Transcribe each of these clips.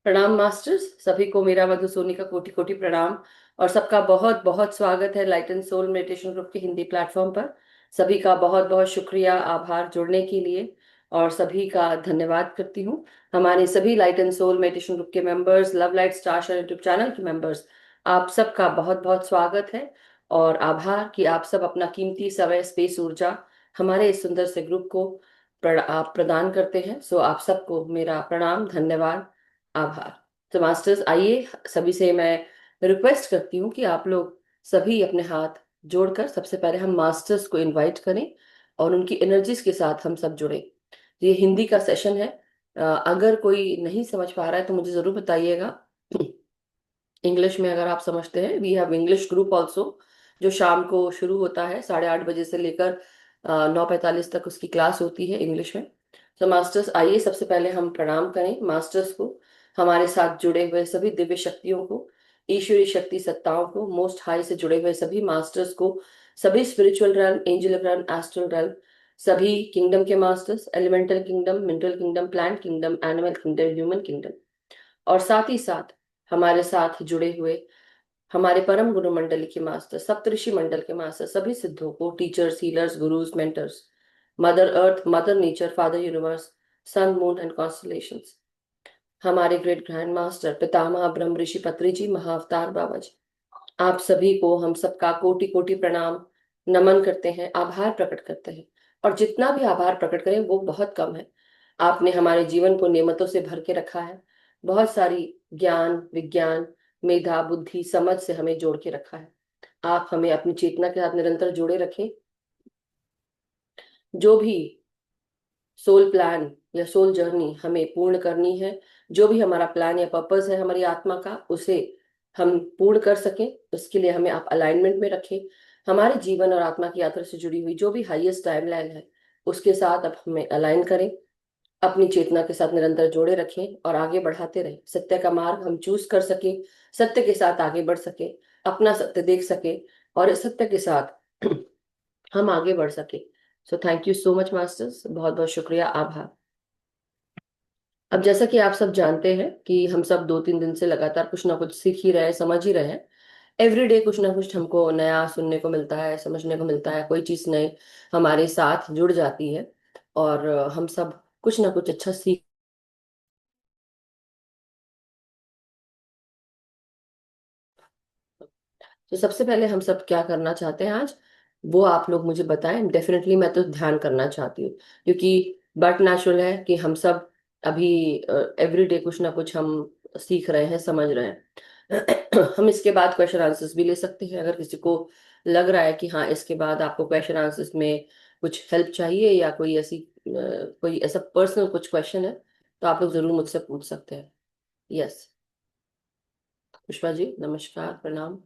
प्रणाम मास्टर्स, सभी को मेरा मधुसोनी का कोटि कोटि प्रणाम। और सबका बहुत बहुत स्वागत है light and soul meditation group के हिंदी प्लेटफॉर्म पर। सभी का बहुत बहुत शुक्रिया, आभार जुड़ने के लिए। और सभी का धन्यवाद करती हूँ। हमारे सभी light and soul meditation group के members, love light star YouTube channel के मेंबर्स, आप सबका बहुत बहुत स्वागत है। और आभार कि आप सब अपना कीमती समय, स्पेस, ऊर्जा हमारे इस सुंदर से ग्रुप को आप प्रदान करते हैं। सो आप सबको मेरा प्रणाम, धन्यवाद, आभार। तो मास्टर्स, आइए सभी से मैं रिक्वेस्ट करती हूँ कि आप लोग सभी अपने हाथ जोड़कर सबसे पहले हम मास्टर्स को इनवाइट करें और उनकी एनर्जीज के साथ हम सब जुड़े। ये हिंदी का सेशन है। अगर कोई नहीं समझ पा रहा है तो मुझे जरूर बताइएगा। इंग्लिश में अगर आप समझते हैं, we have English group also, जो शाम को शुरू होता है 8:30 बजे से लेकर 9:45 तक उसकी क्लास होती है इंग्लिश में। तो मास्टर्स, आइए सबसे पहले हम प्रणाम करें मास्टर्स को, हमारे साथ जुड़े हुए सभी दिव्य शक्तियों को, ईश्वरी शक्ति सत्ताओं को, मोस्ट हाई से जुड़े हुए सभी मास्टर्स को, सभी spiritual realm, angel realm, astral realm, सभी किंगडम के masters, elemental kingdom, mineral kingdom, plant kingdom, animal kingdom, human kingdom. और साथ ही साथ हमारे साथ जुड़े हुए हमारे परम गुरु मंडली के मास्टर, सप्तऋषि मंडल के मास्टर, सभी सिद्धों को, teachers, healers, gurus, mentors, mother earth, mother nature, father universe, sun, moon and constellations, हमारे ग्रेट ग्रैंड मास्टर पितामह ब्रह्म ऋषि पत्री जी, महाअवतार बाबा जी, आप सभी को हम सबका कोटि कोटि प्रणाम, नमन करते हैं, आभार प्रकट करते हैं। और जितना भी आभार प्रकट करें वो बहुत कम है। आपने हमारे जीवन को नेमतों से भर के रखा है। बहुत सारी ज्ञान, विज्ञान, मेधा, बुद्धि, समझ से हमें जोड़ के रखा है। आप हमें अपनी चेतना के साथ निरंतर जोड़े रखें। जो भी सोल प्लान या सोल जर्नी हमें पूर्ण करनी है, जो भी हमारा प्लान या पर्पस है हमारी आत्मा का, उसे हम पूर्ण कर सकें, उसके लिए हमें आप अलाइनमेंट में रखें। हमारे जीवन और आत्मा की यात्रा से जुड़ी हुई जो भी हाईएस्ट टाइमलाइन है उसके साथ अब हमें अलाइन करें, अपनी चेतना के साथ निरंतर जोड़े रखें और आगे बढ़ाते रहें। सत्य का मार्ग हम चूज कर सके, सत्य के साथ आगे बढ़ सके, अपना सत्य देख सके और इस सत्य के साथ हम आगे बढ़ सके। सो thank you so much masters, बहुत बहुत शुक्रिया, आभार। अब जैसा कि आप सब जानते हैं कि हम सब 2-3 दिन से लगातार कुछ ना कुछ सीख ही रहे हैं, समझ ही रहे हैं। एवरीडे कुछ ना कुछ हमको नया सुनने को मिलता है, समझने को मिलता है, कोई चीज नई हमारे साथ जुड़ जाती है। और हम सब कुछ ना कुछ अच्छा सीख। तो सबसे पहले हम सब क्या करना चाहते हैं आज, वो आप लोग मुझे बताएं। डेफिनेटली मैं तो ध्यान करना चाहती हूँ, क्योंकि बट नेचुरल है कि हम सब अभी एवरीडे कुछ ना कुछ हम सीख रहे हैं, समझ रहे हैं। हम इसके बाद क्वेश्चन आंसर्स भी ले सकते हैं, अगर किसी को लग रहा है कि हाँ इसके बाद आपको क्वेश्चन आंसर्स में कुछ हेल्प चाहिए या कोई ऐसा पर्सनल कुछ क्वेश्चन है, तो आप लोग जरूर मुझसे पूछ सकते हैं। यस, पुष्पा जी, नमस्कार, प्रणाम।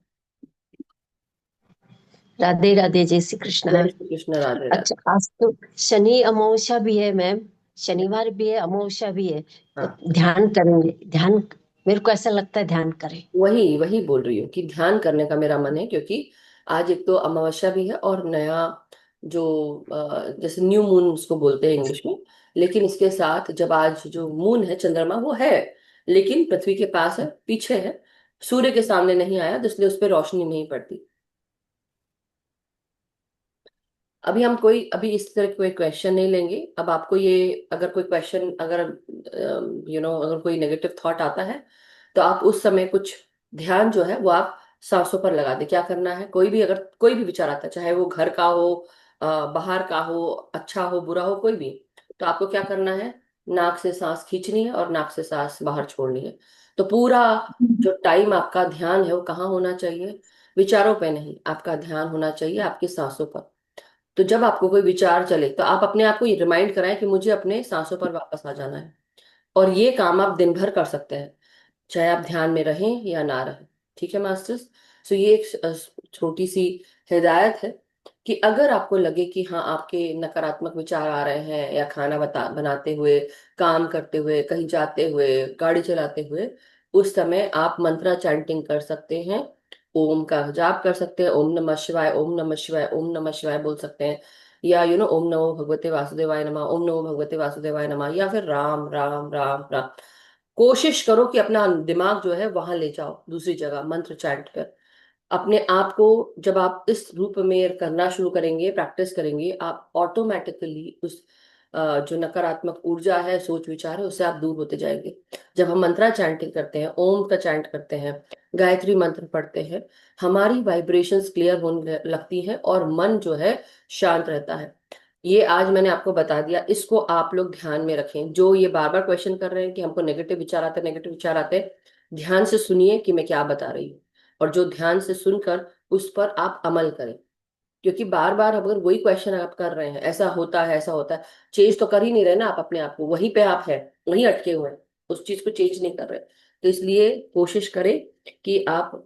राधे राधे, जय श्री कृष्णा। जय श्री कृष्ण, राधे राधे। अच्छा, आज तो शनि अमावस्या भी है मैम। शनिवार भी है, अमावस्या भी है, तो हाँ, ध्यान करेंगे। ध्यान, मेरे को ऐसा लगता है ध्यान करें। वही वही बोल रही हूँ कि ध्यान करने का मेरा मन है, क्योंकि आज एक तो अमावस्या भी है और नया जो जैसे न्यू मून उसको बोलते हैं इंग्लिश में। लेकिन इसके साथ जब आज जो मून है, चंद्रमा वो है, लेकिन पृथ्वी के पास है, पीछे है, सूर्य के सामने नहीं आया, तो इसलिए उस पर रोशनी नहीं पड़ती। अभी इस तरह कोई क्वेश्चन नहीं लेंगे। अब आपको ये, अगर कोई क्वेश्चन, अगर अगर कोई नेगेटिव थॉट आता है, तो आप उस समय कुछ ध्यान जो है वो आप सांसों पर लगा दे। क्या करना है, कोई भी अगर कोई भी विचार आता है, चाहे वो घर का हो, बाहर का हो, अच्छा हो, बुरा हो, कोई भी, तो आपको क्या करना है, नाक से सांस खींचनी है और नाक से सांस बाहर छोड़नी है। तो पूरा जो टाइम आपका ध्यान है वो कहाँ होना चाहिए, विचारों पे नहीं, आपका ध्यान होना चाहिए आपकी सांसों पर। तो जब आपको कोई विचार चले तो आप अपने आप को ये रिमाइंड कराएं कि मुझे अपने सांसों पर वापस आ जाना है। और ये काम आप दिन भर कर सकते हैं, चाहे आप ध्यान में रहें या ना रहें। ठीक है मास्टर्स? सो ये एक छोटी सी हिदायत है कि अगर आपको लगे कि हाँ आपके नकारात्मक विचार आ रहे हैं, या खाना बनाते हुए, काम करते हुए, कहीं जाते हुए, गाड़ी चलाते हुए, उस समय आप मंत्रा चैंटिंग कर सकते हैं, ओम का जाप कर सकते हैं, ओम नमः शिवाय, ओम नमः शिवाय, ओम नमः शिवाय बोल सकते हैं, या ओम नमो भगवते वासुदेवाय नमः, ओम नमो भगवते वासुदेवाय नमः, या फिर राम राम राम राम। कोशिश करो कि अपना दिमाग जो है वहां ले जाओ, दूसरी जगह मंत्र चैंट कर। अपने आप को जब आप इस रूप में करना शुरू करेंगे, प्रैक्टिस करेंगे, आप ऑटोमेटिकली उस जो नकारात्मक ऊर्जा है, सोच विचार है, उससे आप दूर होते जाएंगे। जब हम मंत्रा चैंटिंग करते हैं, ओम का चैंट करते हैं, गायत्री मंत्र पढ़ते हैं, हमारी वाइब्रेशंस क्लियर होने लगती हैं और मन जो है शांत रहता है। ये आज मैंने आपको बता दिया, इसको आप लोग ध्यान में रखें। जो ये बार बार क्वेश्चन कर रहे हैं कि हमको नेगेटिव विचार आते हैं, नेगेटिव विचार आते हैं, ध्यान से सुनिए कि मैं क्या बता रही हूँ, और जो ध्यान से सुनकर उस पर आप अमल करें। क्योंकि बार बार अगर वही क्वेश्चन आप कर रहे हैं, ऐसा होता है ऐसा होता है, चेंज तो कर ही नहीं रहे ना आप अपने आप को, वहीं पे आप है, वहीं अटके हुए हैं, उस चीज को चेंज नहीं कर रहे। तो इसलिए कोशिश करें कि आप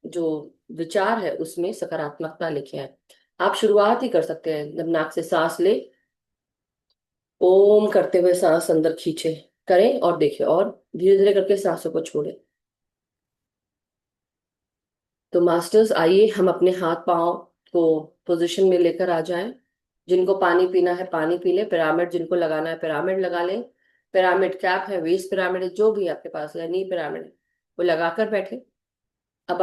जो विचार है उसमें सकारात्मकता लेके आए। आप शुरुआत ही कर सकते हैं, जब नाक से सांस ले, ओम करते हुए सांस अंदर खींचे, करें और देखें, और धीरे धीरे करके सांसों को छोड़ें। तो मास्टर्स, आइए हम अपने हाथ पांव को पोजीशन में लेकर आ जाएं। जिनको पानी पीना है पानी पी लें, पिरामिड जिनको लगाना है पिरामिड लगा लें। पिरामिड कैप है, वेस्ट पिरामिड है, जो भी आपके पास है, नी पिरामिड है, वो लगाकर बैठे। अब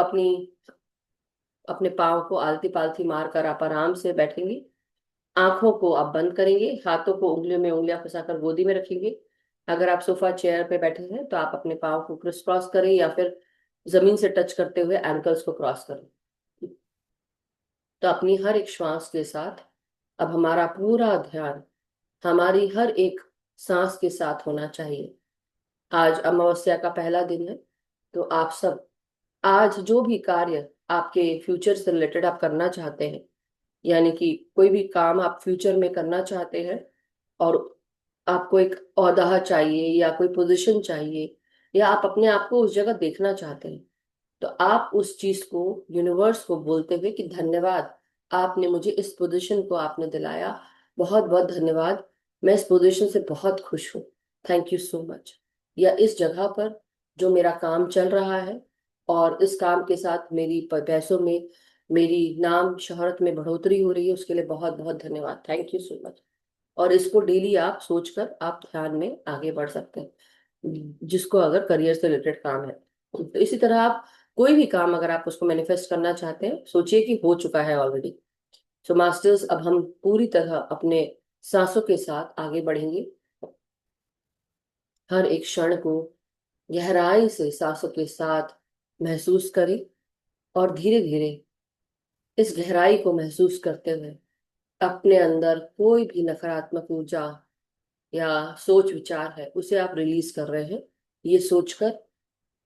अपने पाँव को आलती पालती मारकर आप आराम से बैठेंगे। आंखों को आप बंद करेंगे, हाथों को उंगलियों में उंगलियां फंसाकर गोदी में रखेंगे। अगर आप सोफा चेयर पे बैठे हैं तो आप अपने पाँव को क्रिस क्रॉस करें, या फिर जमीन से टच करते हुए एंकल्स को क्रॉस करें। तो अपनी हर एक श्वास के साथ अब हमारा पूरा ध्यान हमारी हर एक सांस के साथ होना चाहिए। आज अमावस्या का पहला दिन है, तो आप सब आज जो भी कार्य आपके फ्यूचर से रिलेटेड आप करना चाहते हैं, यानी कि कोई भी काम आप फ्यूचर में करना चाहते हैं, और आपको एक ओहदा चाहिए या कोई पोजीशन चाहिए, या आप अपने आप को उस जगह देखना चाहते हैं, तो आप उस चीज को यूनिवर्स को बोलते हुए कि धन्यवाद, आपने मुझे इस पोजीशन को आपने दिलाया, बहुत बहुत धन्यवाद, मैं इस पोजीशन से बहुत खुश हूँ, थैंक यू सो मच। या इस जगह पर जो मेरा काम चल रहा है, और इस काम के साथ मेरी पैसों में, मेरी नाम शोहरत में बढ़ोतरी हो रही है, उसके लिए बहुत बहुत धन्यवाद, थैंक यू सो मच। और इसको डेली आप सोचकर आप ध्यान में आगे बढ़ सकते हैं, जिसको अगर करियर से रिलेटेड काम है। तो इसी तरह आप कोई भी काम अगर आप उसको मैनिफेस्ट करना चाहते हैं, सोचिए कि हो चुका है ऑलरेडी। सो मास्टर्स, अब हम पूरी तरह अपने सांसों के साथ आगे बढ़ेंगे। हर एक क्षण को गहराई से सांसों के साथ महसूस करें, और धीरे धीरे इस गहराई को महसूस करते हुए अपने अंदर कोई भी नकारात्मक ऊर्जा या सोच विचार है उसे आप रिलीज कर रहे हैं। ये सोचकर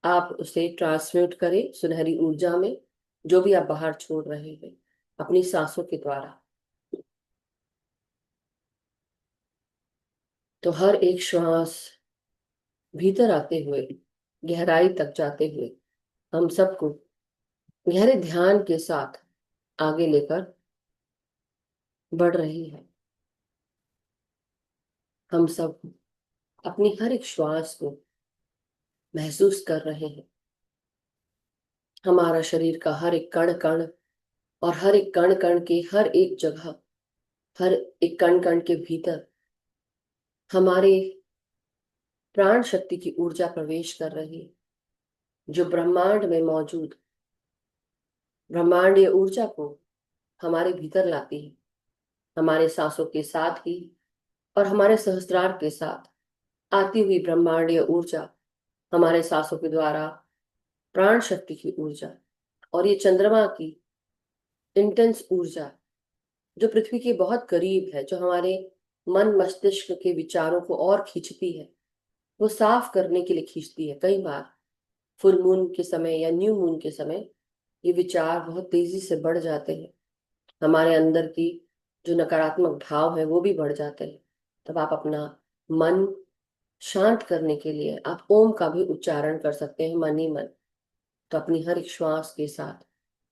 आप उसे ट्रांसम्यूट करें सुनहरी ऊर्जा में, जो भी आप बाहर छोड़ रहे हैं अपनी सांसों के द्वारा। तो हर एक श्वास भीतर आते हुए, गहराई तक जाते हुए, हम सबको गहरे ध्यान के साथ आगे लेकर बढ़ रही है। हम सब अपनी हर एक श्वास को महसूस कर रहे हैं। हमारा शरीर का हर एक कण कण, और हर एक कण कण के हर एक जगह, हर एक कण कण के भीतर हमारे प्राण शक्ति की ऊर्जा प्रवेश कर रही है, जो ब्रह्मांड में मौजूद ब्रह्मांडीय ऊर्जा को हमारे भीतर लाती है। हमारे सांसों के साथ ही और हमारे सहस्त्रार के साथ आती हुई ब्रह्मांडीय ऊर्जा, हमारे सांसों के द्वारा प्राण शक्ति की ऊर्जा, और ये चंद्रमा की इंटेंस ऊर्जा जो पृथ्वी के बहुत करीब है, जो हमारे मन मस्तिष्क के विचारों को और खींचती है, वो साफ करने के लिए खींचती है। कई बार फुल मून के समय या न्यू मून के समय ये विचार बहुत तेजी से बढ़ जाते हैं, हमारे अंदर की जो नकारात्मक भाव है वो भी बढ़ जाते हैं। तब आप अपना मन शांत करने के लिए आप ओम का भी उच्चारण कर सकते हैं, मन ही मन। तो अपनी हर एक श्वास के साथ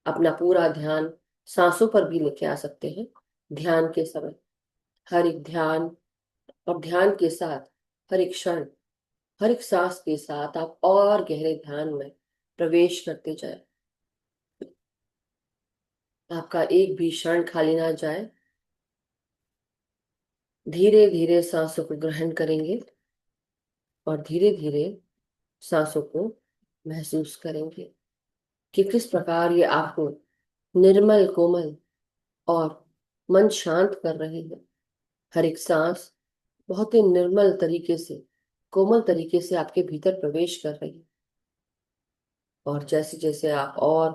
अपना पूरा ध्यान सांसों पर भी लेके आ सकते हैं। ध्यान के समय हर एक ध्यान और ध्यान के साथ हर एक क्षण, हर एक सांस के साथ आप और गहरे ध्यान में प्रवेश करते जाए। आपका एक भी क्षण खाली ना जाए। धीरे धीरे सांसों को ग्रहण करेंगे और धीरे धीरे सांसों को महसूस करेंगे कि किस प्रकार ये आपको निर्मल, कोमल और मन शांत कर रही है। हर एक सांस बहुत ही निर्मल तरीके से, कोमल तरीके से आपके भीतर प्रवेश कर रही है। और जैसे जैसे आप और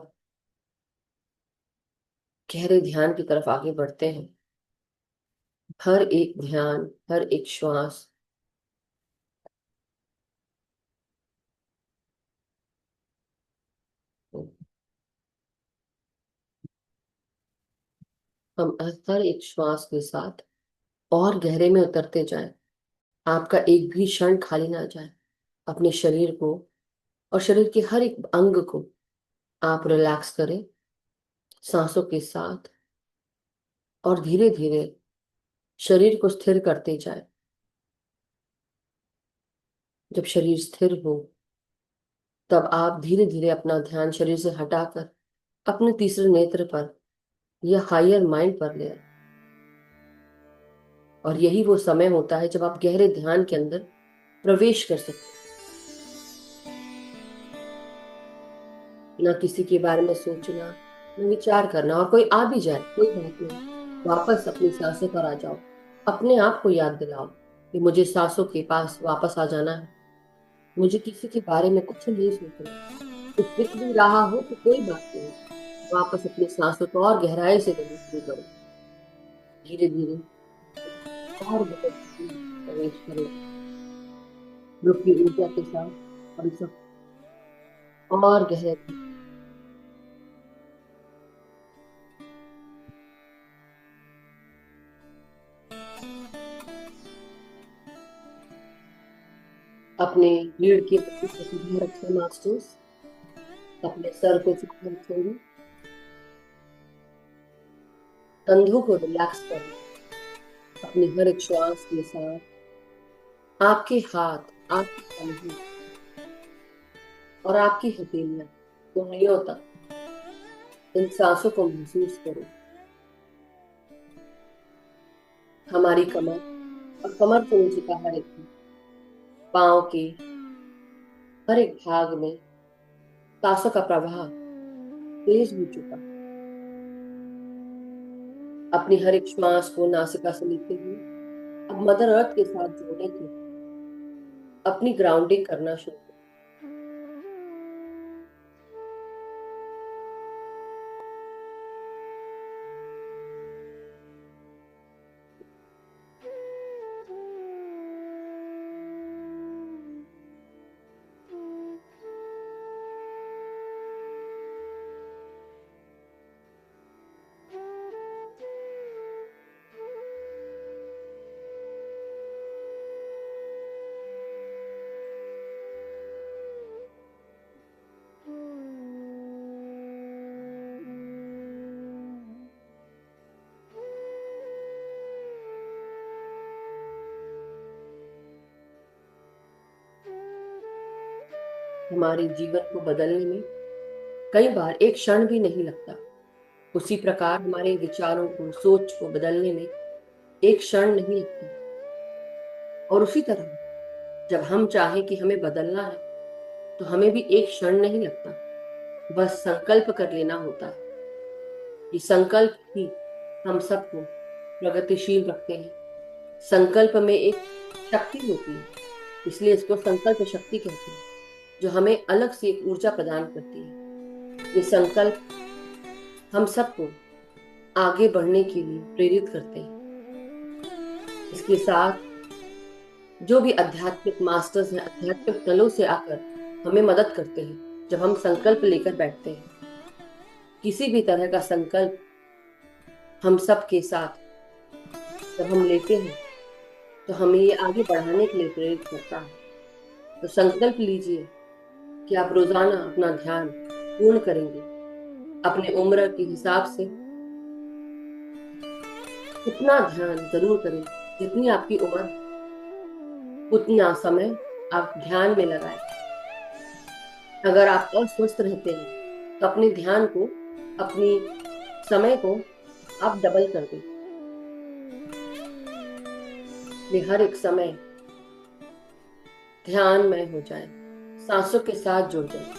गहरे ध्यान की तरफ आगे बढ़ते हैं, हर एक ध्यान, हर एक श्वास हम हर एक श्वास के साथ और गहरे में उतरते जाएं। आपका एक भी क्षण खाली ना जाए। अपने शरीर को और शरीर के हर एक अंग को आप रिलैक्स करें सांसों के साथ, और धीरे धीरे शरीर को स्थिर करते जाए। जब शरीर स्थिर हो, तब आप धीरे धीरे अपना ध्यान शरीर से हटाकर अपने तीसरे नेत्र पर या हायर माइंड पर ले आए। और यही वो समय होता है जब आप गहरे ध्यान के अंदर प्रवेश कर सकते हैं। ना किसी के बारे में सोचना, ना विचार करना, और कोई आ भी जाए कोई बात नहीं, वापस अपनी सांसों पर आ जाओ। अपने आप को याद दिलाओ कि मुझे सांसों के पास वापस आ जाना है। मुझे किसी के बारे में कुछ नहीं सोचना। कुछ दिख भी रहा हो तो कोई बात नहीं, वापस अपनी सांसों को और गहराई से लेना शुरू करो। धीरे धीरे और गहरे में प्रवेश करें। ग्रुप की ऊर्जा के साथ हम सब और गहरे अपने रीढ़ की हड्डी को सीधा रखें मास्टर्स। अपने सर को सीधा रखेंगे। कंधों को रिलैक्स करें। अपनी हर एक श्वास के साथ आपके हाथ, आपके कंधे और आपकी हथेलियां, उंगलियों तक इन सांसों को महसूस करो। हमारी कमर और कमर से नीचे का हर एक पांव के हर एक भाग में सांसों का प्रवाह तेज हो चुका। अपनी हर एक श्वास को नासिका से लेते हुए अब मदर अर्थ के साथ जोड़ने के अपनी ग्राउंडिंग करना शुरू करो। हमारे जीवन को बदलने में कई बार एक क्षण भी नहीं लगता। उसी प्रकार हमारे विचारों को, सोच को बदलने में एक क्षण नहीं लगता। और उसी तरह जब हम चाहें कि हमें बदलना है, तो हमें भी एक क्षण नहीं लगता। बस संकल्प कर लेना होता है। ये संकल्प ही हम सबको प्रगतिशील रखते हैं। संकल्प में एक शक्ति होती है, इसलिए इसको संकल्प शक्ति कहते हैं, जो हमें अलग से एक ऊर्जा प्रदान करती है। ये संकल्प हम सबको आगे बढ़ने के लिए प्रेरित करते हैं। इसके साथ जो भी आध्यात्मिक मास्टर्स हैं, आध्यात्मिक तलों से आकर हमें मदद करते हैं। जब हम संकल्प लेकर बैठते हैं, किसी भी तरह का संकल्प हम सब के साथ जब हम लेते हैं, तो हमें ये आगे बढ़ाने के लिए प्रेरित करता है। तो संकल्प लीजिए कि आप रोजाना अपना ध्यान पूर्ण करेंगे। अपने उम्र के हिसाब से उतना ध्यान जरूर करें, जितनी आपकी उम्र, उतना समय आप ध्यान में लगाएं। अगर आप अस्वस्थ रहते हैं, तो अपने ध्यान को, अपनी समय को आप डबल कर दें। ये हर एक समय ध्यानमय हो जाए, सांसों के साथ जुड़ जाए।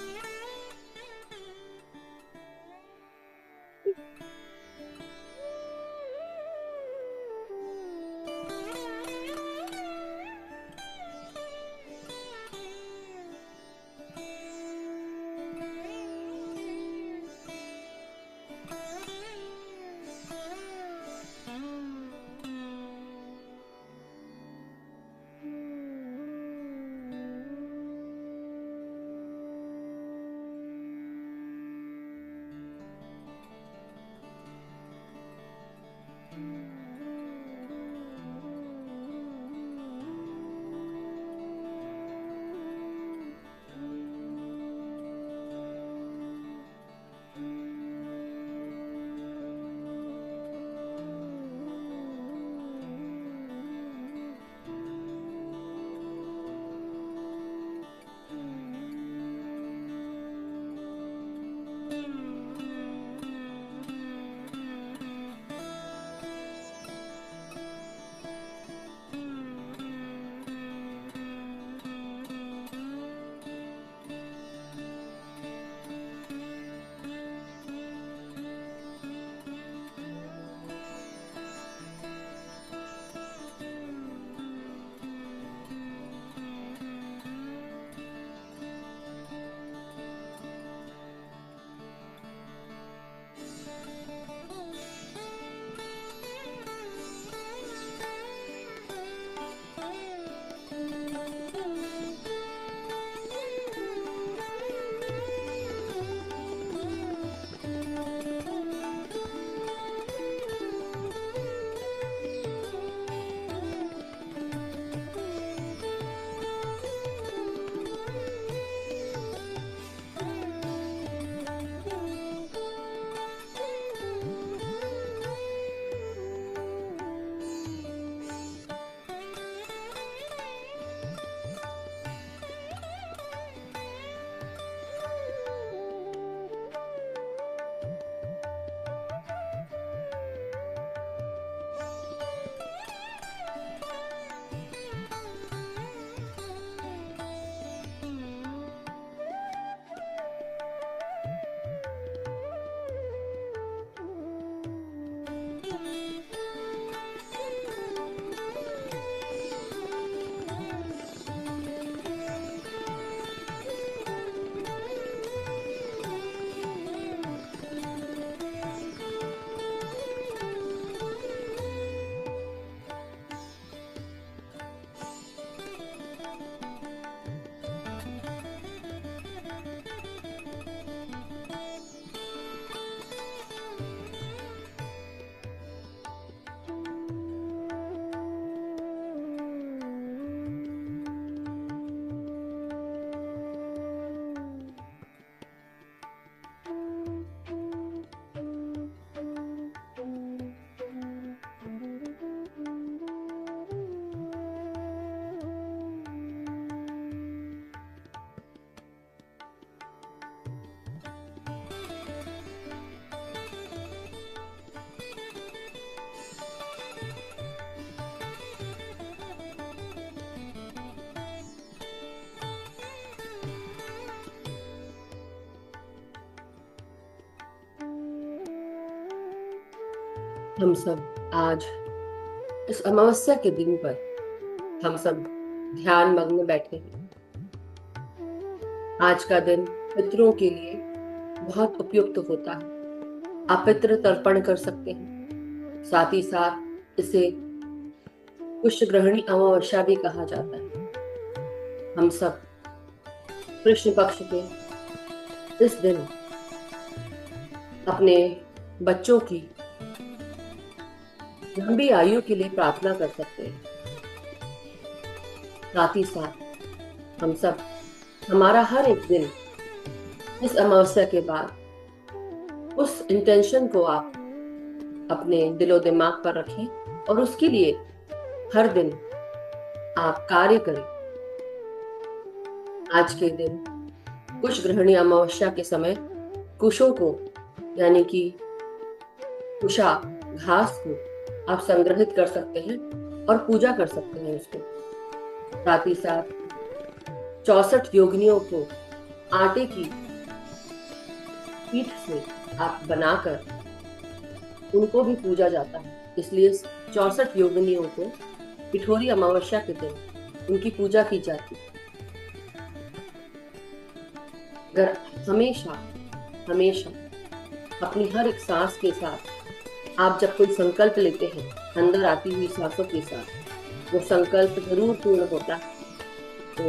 हम सब आज इस अमावस्या के दिन पर हम सब ध्यान मग्न बैठे हैं। आज का दिन पितरों के लिए बहुत उपयुक्त होता है। आप पितृ तर्पण कर सकते हैं। साथ ही साथ इसे पुष्य ग्रहणी अमावस्या भी कहा जाता है। हम सब कृष्ण पक्ष के इस दिन अपने बच्चों की लंबी आयु के लिए प्रार्थना कर सकते हैं। साथ ही साथ हम सब हमारा हर एक दिन इस अमावस्या के बाद उस इंटेंशन को आप अपने दिलो दिमाग पर रखें और उसके लिए हर दिन आप कार्य करें। आज के दिन कुश ग्रहणी अमावस्या के समय कुशों को यानी कि कुशा घास को आप संग्रहित कर सकते हैं और पूजा कर सकते हैं उसको। साथ ही साथ 64 योगिनियों को आटे की पीठ से आप बनाकर उनको भी पूजा जाता है। इसलिए 64 योगिनियों को पिठोरी अमावस्या के दिन उनकी पूजा की जाती है। अगर हमेशा हमेशा अपनी हर एक सांस के साथ आप जब कोई संकल्प लेते हैं, अंदर आती हुई सांसों के साथ वो संकल्प जरूर पूर्ण होता है। तो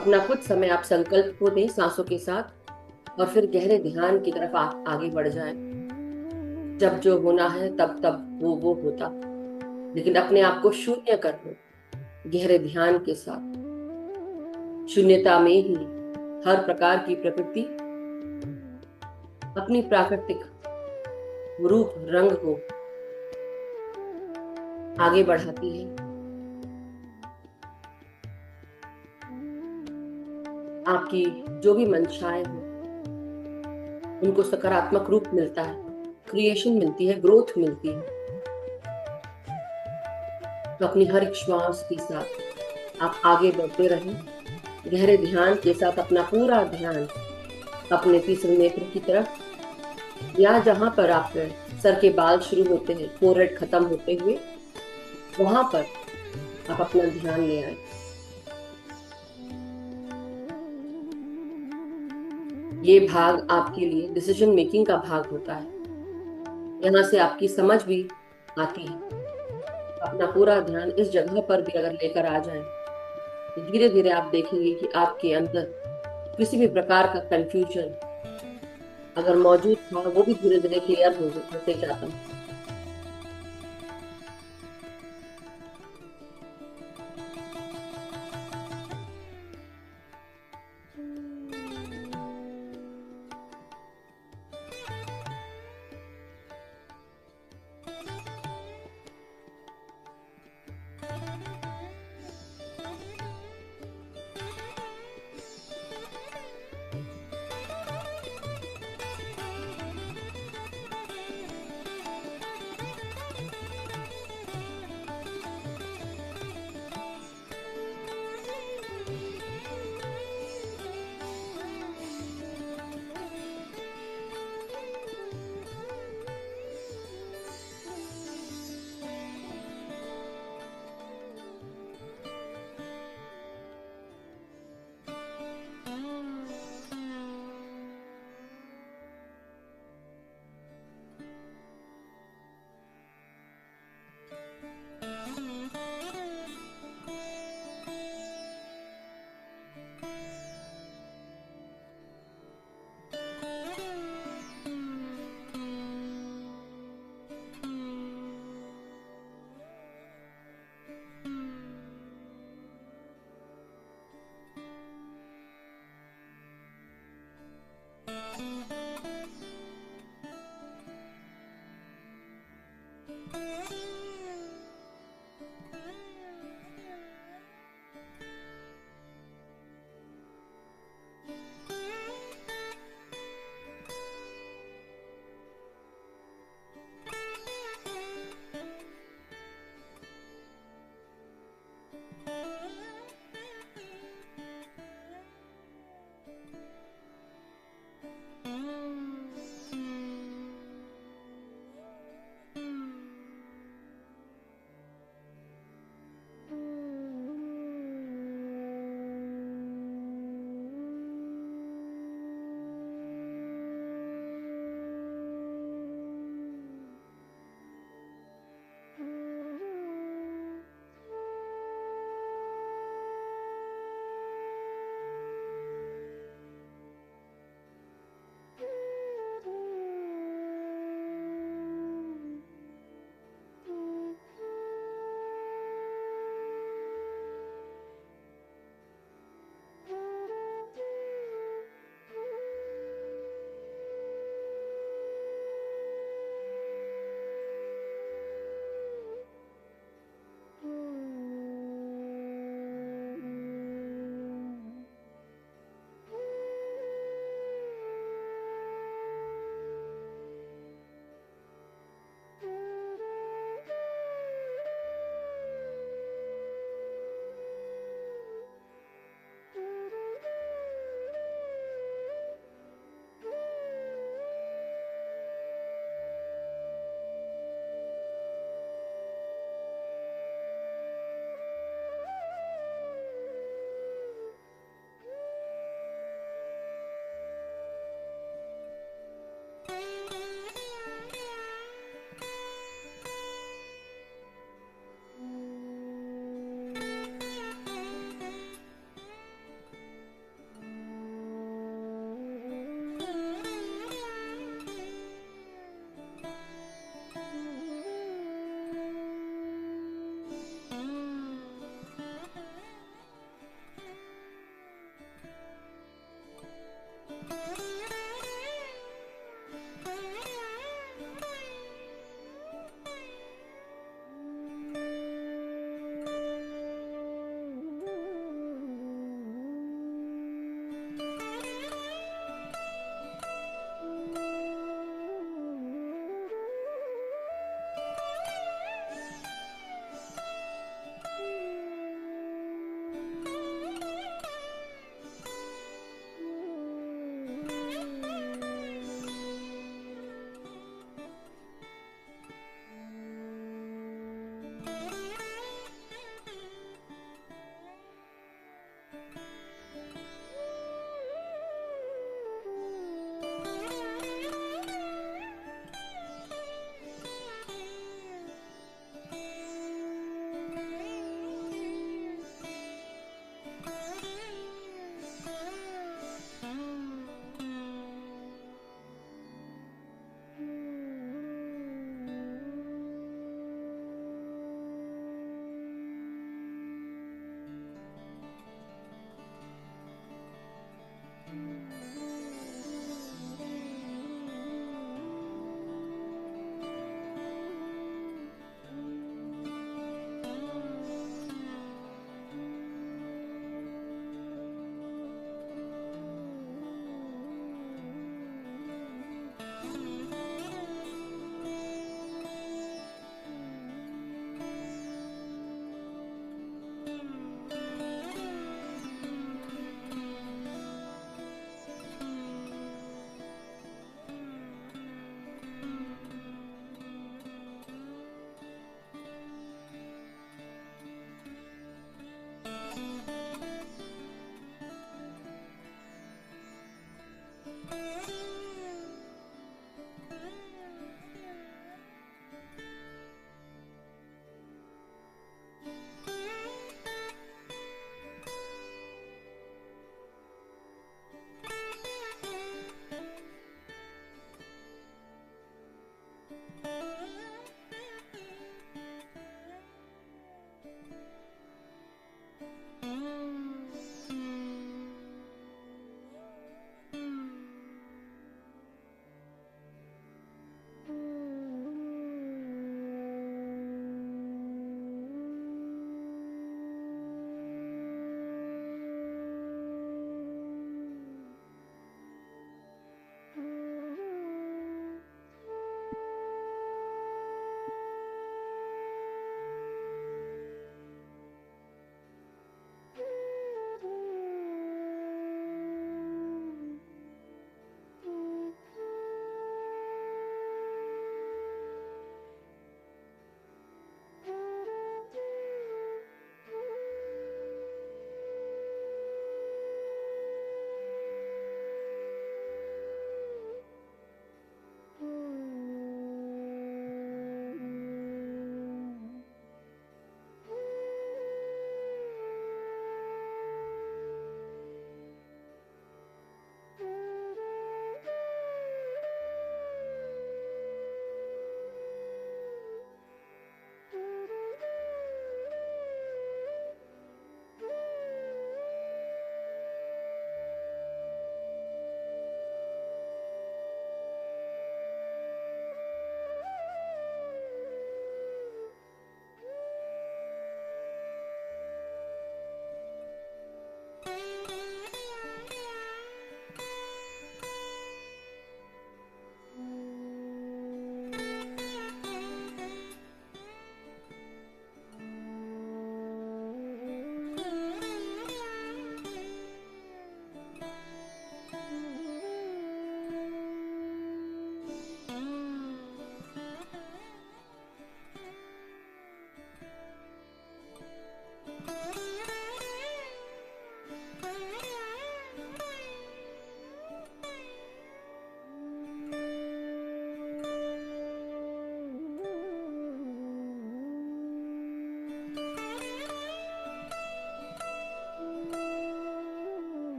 अपना कुछ समय आप संकल्प को दें सांसों के साथ, और फिर गहरे ध्यान की तरफ आप आगे बढ़ जाएं। जब जो होना है तब तब वो होता, लेकिन अपने आप को शून्य कर लो गहरे ध्यान के साथ। शून्यता में ही हर प्रकार की प्रकृति अपनी प्राकृतिक रूप रंग को आगे बढ़ाती है। आपकी जो भी मंशाएं हो उनको सकारात्मक रूप मिलता है, क्रिएशन मिलती है, ग्रोथ मिलती है। तो अपनी हर एक श्वास के साथ आप आगे बढ़ते रहें, गहरे ध्यान के साथ अपना पूरा ध्यान अपने तीसरे नेत्र की तरफ, या जहां पर आपके सर के बाल शुरू होते हैं, फोरहेड खत्म होते हुए, वहां पर आप अपना ध्यान ले आए। ये भाग आपके लिए डिसीजन मेकिंग का भाग होता है। यहाँ से आपकी समझ भी आती है। अपना पूरा ध्यान इस जगह पर भी अगर लेकर आ जाए तो धीरे धीरे आप देखेंगे कि आपके अंदर किसी भी प्रकार का कंफ्यूजन अगर मौजूद था वो भी धीरे धीरे क्लियर होते जाता है।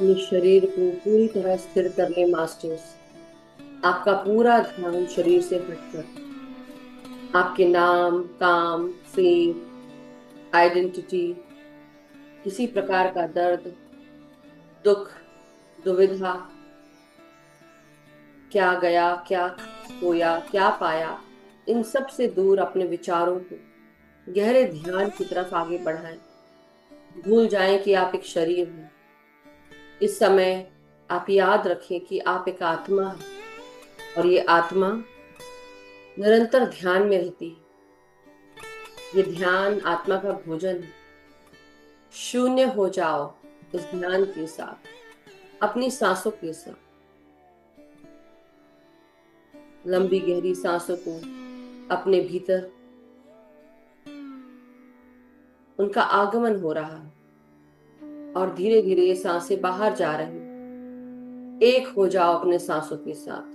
अपने शरीर को पूरी तरह स्थिर कर ले मास्टर्स। आपका पूरा ध्यान शरीर से हटकर आपके नाम, काम, फेम, आइडेंटिटी, किसी प्रकार का दर्द, दुख, दुविधा, क्या गया, क्या खोया, क्या पाया, इन सब से दूर अपने विचारों को गहरे ध्यान की तरफ आगे बढ़ाएं। भूल जाएं कि आप एक शरीर हैं। इस समय आप याद रखें कि आप एक आत्मा है, और ये आत्मा निरंतर ध्यान में रहती है। ये ध्यान आत्मा का भोजन है। शून्य हो जाओ इस ध्यान के साथ, अपनी सांसों के साथ। लंबी गहरी सांसों को अपने भीतर, उनका आगमन हो रहा है, और धीरे धीरे ये सांसें बाहर जा रही हैं। एक हो जाओ अपने सांसों के साथ।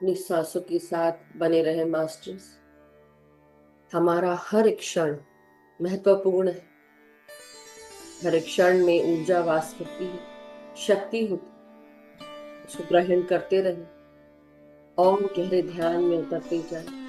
अपनी सांसों के साथ बने रहे मास्टर्स। हमारा हर एक क्षण महत्वपूर्ण है। हर एक क्षण में ऊर्जा वास करती है, शक्ति होती है। उसको ग्रहण करते रहे और गहरे ध्यान में उतरते जाए।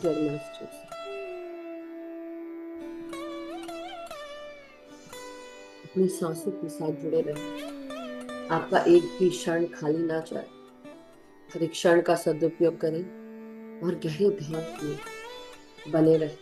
डियर मास्टर्स, अपनी सांसों के साथ जुड़े रहें। आपका एक भी क्षण खाली ना जाए। हर एक क्षण का सदुपयोग करें और गहरे ध्यान में बने रहें।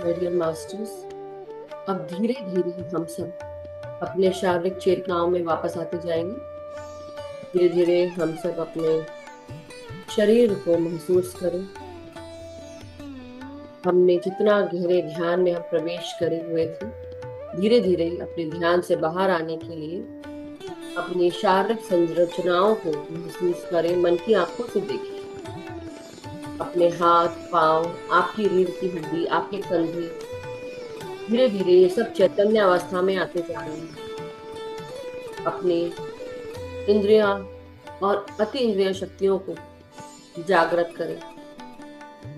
My dear masters, अब धीरे धीरे हम सब अपने शारीरिक चेतनाओं में वापस आते जाएंगे। धीरे धीरे हम सब अपने शरीर को महसूस करें। हमने जितना गहरे ध्यान में हम प्रवेश करे हुए थे, धीरे धीरे अपने ध्यान से बाहर आने के लिए अपनी शारीरिक संरचनाओं को महसूस करें। मन की आंखों से देखें अपने हाथ पांव, आपकी रीढ़ की हड्डी, आपके कंधे। धीरे धीरे ये सब चैतन्य अवस्था में आते जा रहे हैं। अपने इंद्रियां और अति इंद्रिय शक्तियों को जागृत करें।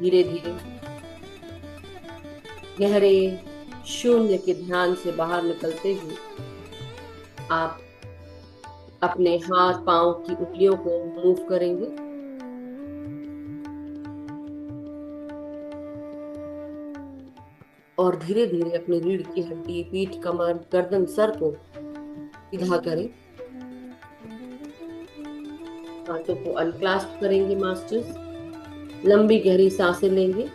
धीरे धीरे गहरे शून्य के ध्यान से बाहर निकलते हुए आप अपने हाथ पांव की उंगलियों को मूव करेंगे। और धीरे धीरे अपनी रीढ़ की हड्डी, पीठ, कमर, गर्दन, सर को सीधा करें। हाथों को अनक्लास्प करेंगे मास्टर्स। लंबी गहरी सांसें लेंगे।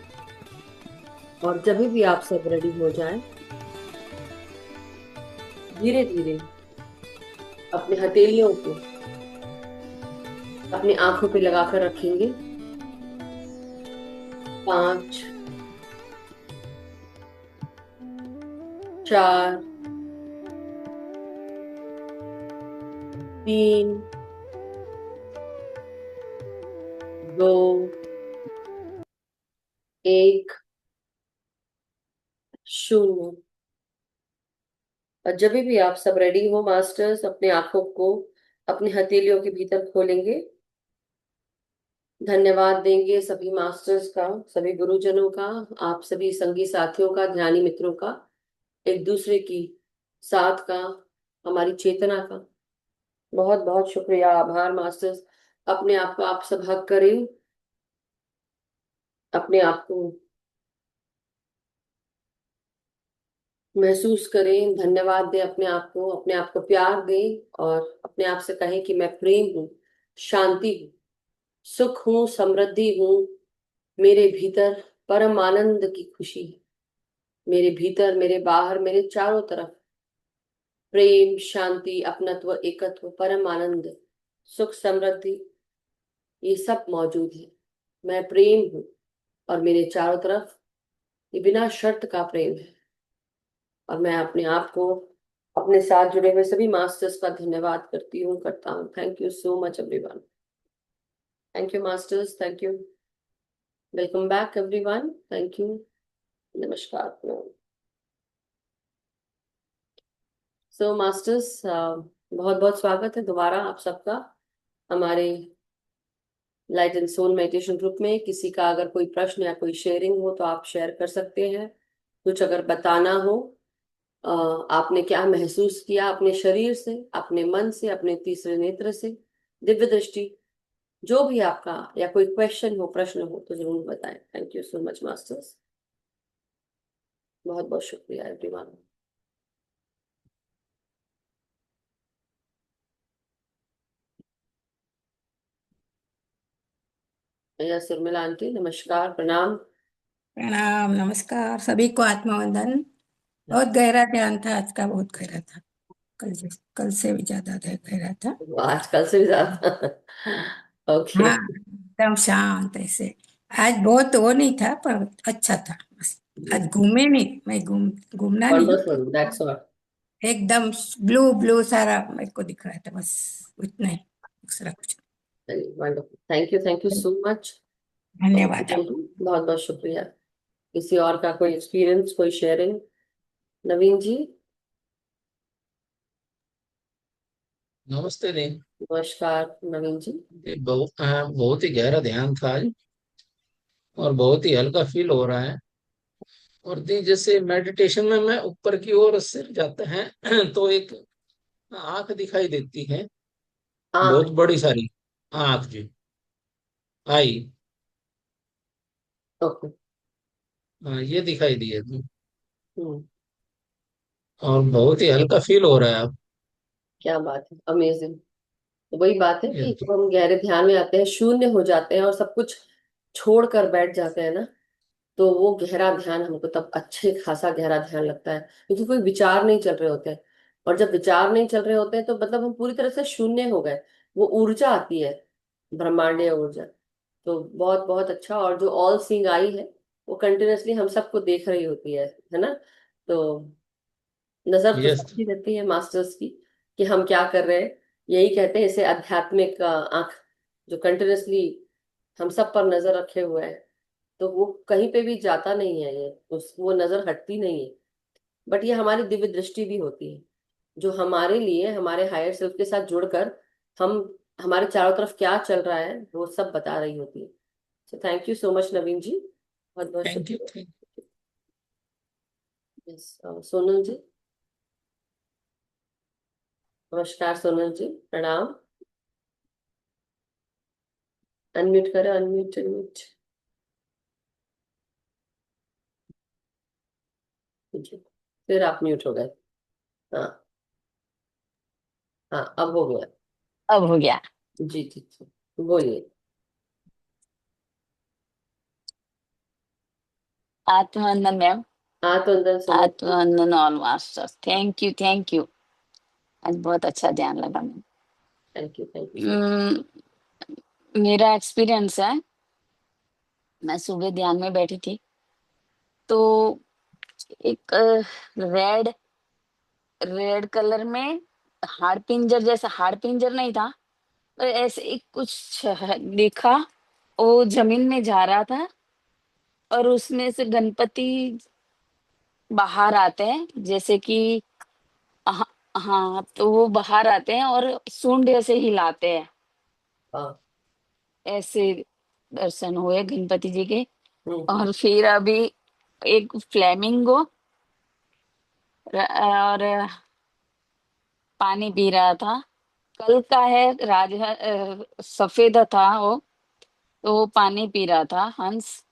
और जब भी आप सब रेडी हो जाए, धीरे धीरे अपने हथेलियों को अपनी आंखों पे लगाकर रखेंगे। 5, 4, 3, 2, 1, 0। और जब भी आप सब रेडी हो मास्टर्स, अपने आंखों को अपनी हथेलियों के भीतर खोलेंगे। धन्यवाद देंगे सभी मास्टर्स का, सभी गुरुजनों का, आप सभी संगी साथियों का, ध्यानी मित्रों का, एक दूसरे की साथ का, हमारी चेतना का। बहुत बहुत शुक्रिया, आभार मास्टर्स। अपने आप को आप सब हक करें। अपने आप को महसूस करें। धन्यवाद दें अपने आप को प्यार दें और अपने आप से कहें कि मैं प्रेम हूँ, शांति हूँ, सुख हूँ, समृद्धि हूँ। मेरे भीतर परम आनंद की खुशी है। मेरे भीतर, मेरे बाहर, मेरे चारों तरफ प्रेम, शांति, अपनत्व, एकत्व, परम आनंद, सुख, समृद्धि, ये सब मौजूद है। मैं प्रेम हूँ और मेरे चारों तरफ ये बिना शर्त का प्रेम है। और मैं अपने आप को, अपने साथ जुड़े हुए सभी मास्टर्स का धन्यवाद करता हूँ। Thank you so much everyone. Thank you masters, thank you. Welcome back everyone. Thank you. नमस्कार। सो मास्टर्स, बहुत बहुत स्वागत है दोबारा आप सबका हमारे light and soul meditation group में। किसी का अगर कोई प्रश्न या कोई शेयरिंग हो तो आप शेयर कर सकते हैं। कुछ अगर बताना हो, आपने क्या महसूस किया अपने शरीर से, अपने मन से, अपने तीसरे नेत्र से, दिव्य दृष्टि, जो भी आपका, या कोई क्वेश्चन हो, प्रश्न हो, तो जरूर बताएं। Thank you so much masters. बहुत बहुत शुक्रिया एवरीवन। यस उर्मिला आंटी, नमस्कार, प्रणाम। प्रणाम, नमस्कार सभी को, आत्मवंदन। बहुत गहरा ध्यान था आज का, बहुत गहरा था। कल से भी ज्यादा गहरा था। आजकल से भी ज्यादा। ओके। हाँ, एकदम शांत ऐसे। आज बहुत वो नहीं था पर अच्छा था बस। आज घूमे नहीं, मैं घूमना नहीं, वंडरफुल, दैट्स ऑल। एकदम ब्लू ब्लू सारा मेरे को दिख रहा था, बस उतना ही, दूसरा कुछ वंडरफुल, थैंक यू नहीं। So much. धन्यवाद आप। बहुत बहुत शुक्रिया। किसी और का कोई एक्सपीरियंस, कोई शेयरिंग? नवीन जी। नमस्ते दी। नमस्कार नवीन जी। ये बहुत ही गहरा ध्यान था आज, और बहुत ही हल्का फील हो रहा है। और दी, जैसे मेडिटेशन में मैं ऊपर की ओर सिर जाता है तो एक आंख दिखाई देती है, आंख। बहुत बड़ी सारी आंख जी, आई। ओके। हाँ, ये दिखाई दी है दी। हम्म। और बहुत ही हल्का फील हो रहा है अब। क्या बात है, अमेजिंग। तो वही बात है ये कि जब हम गहरे ध्यान में आते हैं, शून्य हो जाते हैं और सब कुछ छोड़कर बैठ जाते हैं ना, तो वो गहरा ध्यान हमको तब अच्छे खासा गहरा ध्यान लगता है, क्योंकि कोई विचार नहीं चल रहे होते हैं। और जब विचार नहीं चल रहे होते हैं तो मतलब हम पूरी तरह से शून्य हो गए, वो ऊर्जा आती है, ब्रह्मांडीय ऊर्जा। तो बहुत बहुत अच्छा। और जो ऑल सीइंग आई है वो कंटिन्यूअसली हम सबको देख रही होती है ना। तो नजर तो यस। सबकी रहती है मास्टर्स की कि हम क्या कर रहे हैं। यही कहते हैं इसे आध्यात्मिक आंख, जो कंटिन्यूअसली हम सब पर नजर रखे हुए है। तो वो कहीं पे भी जाता नहीं है, ये वो नजर हटती नहीं है। बट ये हमारी दिव्य दृष्टि भी होती है, जो हमारे लिए हमारे हायर सेल्फ के साथ जुड़कर हम हमारे चारों तरफ क्या चल रहा है वो सब बता रही होती है। So thank you so much Naveen ji, बहुत बहुत थैंक यू। शुक्रिया। यस, सोनल जी। नमस्कार सोनल जी, प्रणाम। अनम्यूट करें, अनम्यूट अनम्यूट। जी, फिर आप म्यूट हो गए। हाँ, हाँ अब हो गया। अब हो गया। जी जी जी, बोलिए। आत्मानंद मैम। हाँ तो अंदर सोनल जी। आत्मानंद all masters, thank you thank you. आज बहुत अच्छा ध्यान लगा ma'am. Thank you so hmm, मेरा एक्सपीरियंस है, मैं सुबह ध्यान में बैठी थी तो एक रेड रेड कलर में हाड़ पिंजर जैसा, हाड़ पिंजर नहीं था पर ऐसे एक कुछ देखा, वो जमीन में जा रहा था और उसमें से गणपति बाहर आते हैं, जैसे कि हाँ। हाँ, तो वो बाहर आते हैं और सूंड ऐसे हिलाते हैं, हाँ। ऐसे दर्शन हुए गणपति जी के। हम्म। और फिर अभी एक फ्लेमिंगो और पानी पी रहा था। कल का है, सफेद था वो, तो वो पानी पी रहा था हंस।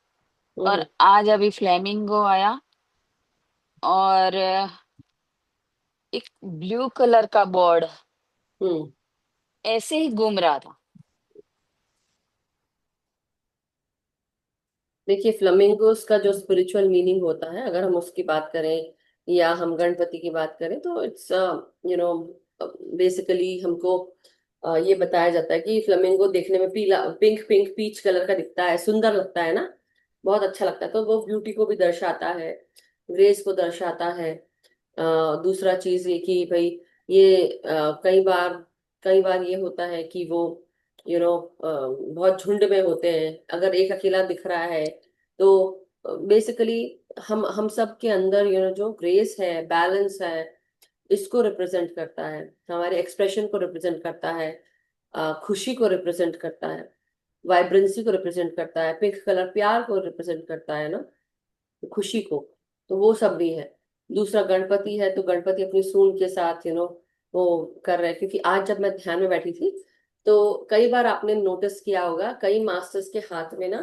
और हम्म। आज अभी फ्लेमिंगो आया और एक ब्लू कलर का बोर्ड हम्म। ऐसे ही घूम रहा था। देखिए, फ्लमिंगोस का जो स्पिरिचुअल मीनिंग होता है, अगर हम उसकी बात करें या हम गणपति की बात करें, तो इट्स यू नो बेसिकली हमको ये बताया जाता है कि फ्लमिंगो देखने में पीला, पिंक पिंक पीच कलर का दिखता है, सुंदर लगता है ना, बहुत अच्छा लगता है। तो वो ब्यूटी को भी दर्शाता है, ग्रेस को दर्शाता है। दूसरा चीज ये कि भाई ये कई बार ये होता है कि वो यू नो बहुत झुंड में होते हैं, अगर एक अकेला दिख रहा है तो बेसिकली हम सब के अंदर जो ग्रेस है, बैलेंस है, इसको रिप्रेजेंट करता है, हमारे एक्सप्रेशन को रिप्रेजेंट करता है, खुशी को रिप्रेजेंट करता है, वाइब्रेंसी को रिप्रेजेंट करता है, पिंक कलर प्यार को रिप्रेजेंट करता है ना, खुशी को। तो वो सब भी है। दूसरा गणपति है, तो गणपति अपनी सूंड के साथ वो कर रहे हैं, क्योंकि आज जब मैं ध्यान में बैठी थी तो कई बार आपने नोटिस किया होगा, कई मास्टर्स के हाथ में ना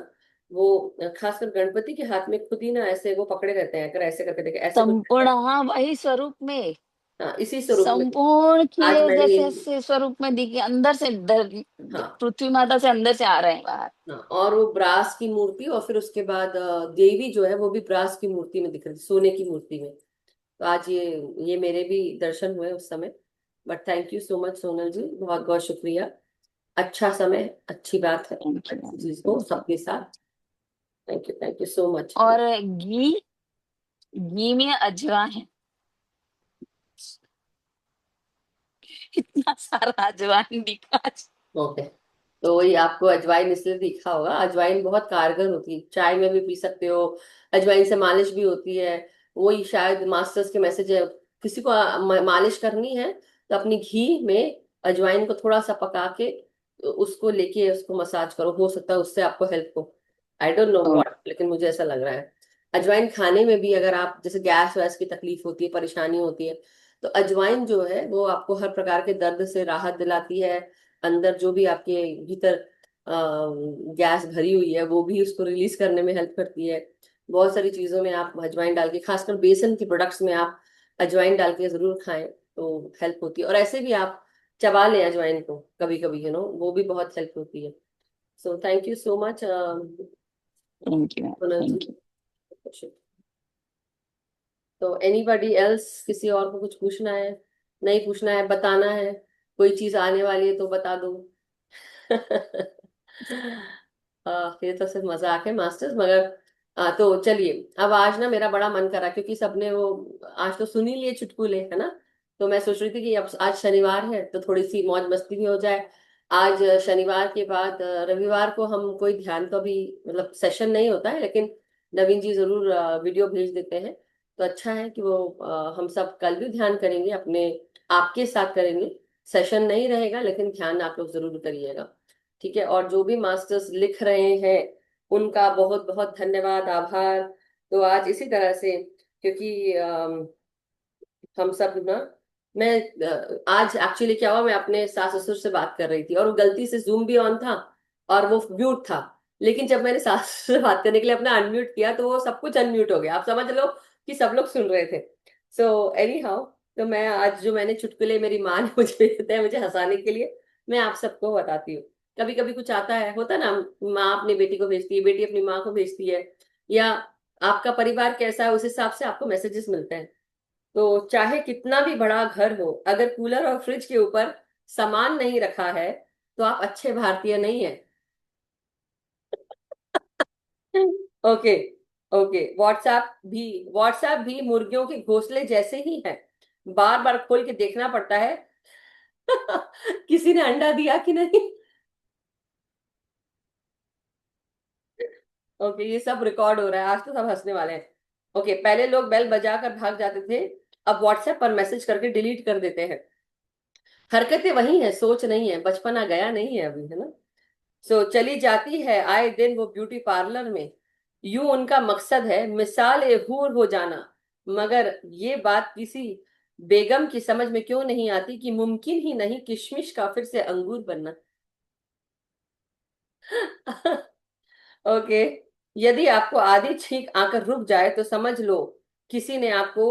वो, खासकर गणपति के हाथ में खुद ही ना ऐसे वो पकड़े रहते हैं, अगर ऐसे करके देखे ऐसे कुछ रहता संपूर्ण, है। हाँ वही स्वरूप में, हाँ, इसी स्वरूप में। संपूर्ण आज खिले मैंने जैसे ये, ऐसे स्वरूप में दिखे, अंदर से हाँ, पृथ्वी माता से अंदर से आ रहे हैं बाहर। हाँ, और वो ब्रास की मूर्ति, और फिर उसके बाद देवी जो है वो भी ब्रास की मूर्ति में दिख रही थी, सोने की मूर्ति में। तो आज ये मेरे भी दर्शन हुए उस समय। But thank you so much Sonal ji, बहुत बहुत शुक्रिया। अच्छा समय, अच्छी बात है, थैंक अच्छी यू। चीज हो सबके साथ। Thank you so much. और घी, घी में अजवाइन, इतना सारा अजवाइन दिखा आज। ओके, तो वही आपको अजवाइन इसलिए दिखा होगा, अजवाइन बहुत कारगर होती है, चाय में भी पी सकते हो, अजवाइन से मालिश भी होती है। वही शायद मास्टर्स के मैसेज है, किसी को मालिश करनी है तो अपनी घी में अजवाइन को थोड़ा सा पका के उसको लेके उसको मसाज करो, हो सकता है उससे आपको हेल्प हो। आई डोंट नो व्हाट, लेकिन मुझे ऐसा लग रहा है। अजवाइन खाने में भी, अगर आप जैसे गैस वैस की तकलीफ होती है, परेशानी होती है, तो अजवाइन जो है वो आपको हर प्रकार के दर्द से राहत दिलाती है। अंदर जो भी आपके भीतर गैस भरी हुई है वो भी उसको रिलीज करने में हेल्प करती है। बहुत सारी चीजों में आप अजवाइन डाल के, खासकर बेसन के प्रोडक्ट्स में आप अजवाइन डाल के जरूर खाएं, तो हेल्प होती है। और ऐसे भी आप चबा लें अजवाइन को कभी कभी, वो भी बहुत हेल्प होती है। So thank you so much thank you Sonal ji. Thank you. तो एनीबडी एल्स, किसी और को कुछ पूछना है? नहीं पूछना है, बताना है, कोई चीज आने वाली है तो बता दो। ये तो सिर्फ मजाक है मास्टर्स, मगर तो चलिए, अब आज ना मेरा बड़ा मन करा, क्योंकि सबने वो आज तो सुन ही लिए चुटकुले, है ना। तो मैं सोच रही थी कि अब आज शनिवार है तो थोड़ी सी मौज मस्ती भी हो जाए। आज शनिवार के बाद रविवार को हम कोई ध्यान तो अभी मतलब सेशन नहीं होता है, लेकिन नवीन जी जरूर वीडियो भेज देते हैं। तो अच्छा है कि वो हम सब कल भी ध्यान करेंगे, अपने आपके साथ करेंगे। सेशन नहीं रहेगा लेकिन ध्यान आप लोग जरूर करिएगा, ठीक है। और जो भी मास्टर्स लिख रहे हैं उनका बहुत बहुत धन्यवाद, आभार। तो आज इसी तरह से, क्योंकि हम सब ना, मैं आज एक्चुअली क्या हुआ, मैं अपने सास ससुर से बात कर रही थी और वो गलती से जूम भी ऑन था और वो म्यूट था। लेकिन जब मैंने सास से बात करने के लिए अपना अनम्यूट किया तो वो सब कुछ अनम्यूट हो गया। आप समझ लो कि सब लोग सुन रहे थे। सो एनी हाउ, तो मैं आज जो मैंने चुटकुले मेरी माँ ने मुझे देते हैं मुझे हंसाने के लिए, मैं आप सबको बताती हूँ। कभी कभी कुछ आता है, होता ना, माँ अपनी बेटी को भेजती है, बेटी अपनी माँ को भेजती है, या आपका परिवार कैसा है उस हिसाब से आपको मैसेजेस मिलते हैं। तो चाहे कितना भी बड़ा घर हो, अगर कूलर और फ्रिज के ऊपर सामान नहीं रखा है तो आप अच्छे भारतीय नहीं है। Okay, okay. व्हाट्सएप भी मुर्गियों के घोंसले जैसे ही है, बार बार खोल के देखना पड़ता है किसी ने अंडा दिया कि नहीं। ओके, ये सब रिकॉर्ड हो रहा है, आज तो सब हंसने वाले हैं। ओके, पहले लोग बेल बजा कर भाग जाते थे, अब व्हाट्सएप पर मैसेज करके डिलीट कर देते हैं। हरकतें वही है, सोच नहीं है, बचपना गया नहीं है अभी, है ना। सो चली जाती है आए दिन वो ब्यूटी पार्लर में, यूं उनका मकसद है मिसाल ए हूर हो जाना। मगर ये बात किसी बेगम की समझ में क्यों नहीं आती कि मुमकिन ही नहीं किशमिश का फिर से अंगूर बनना। ओके, यदि आपको आधी छींक आकर रुक जाए तो समझ लो किसी ने आपको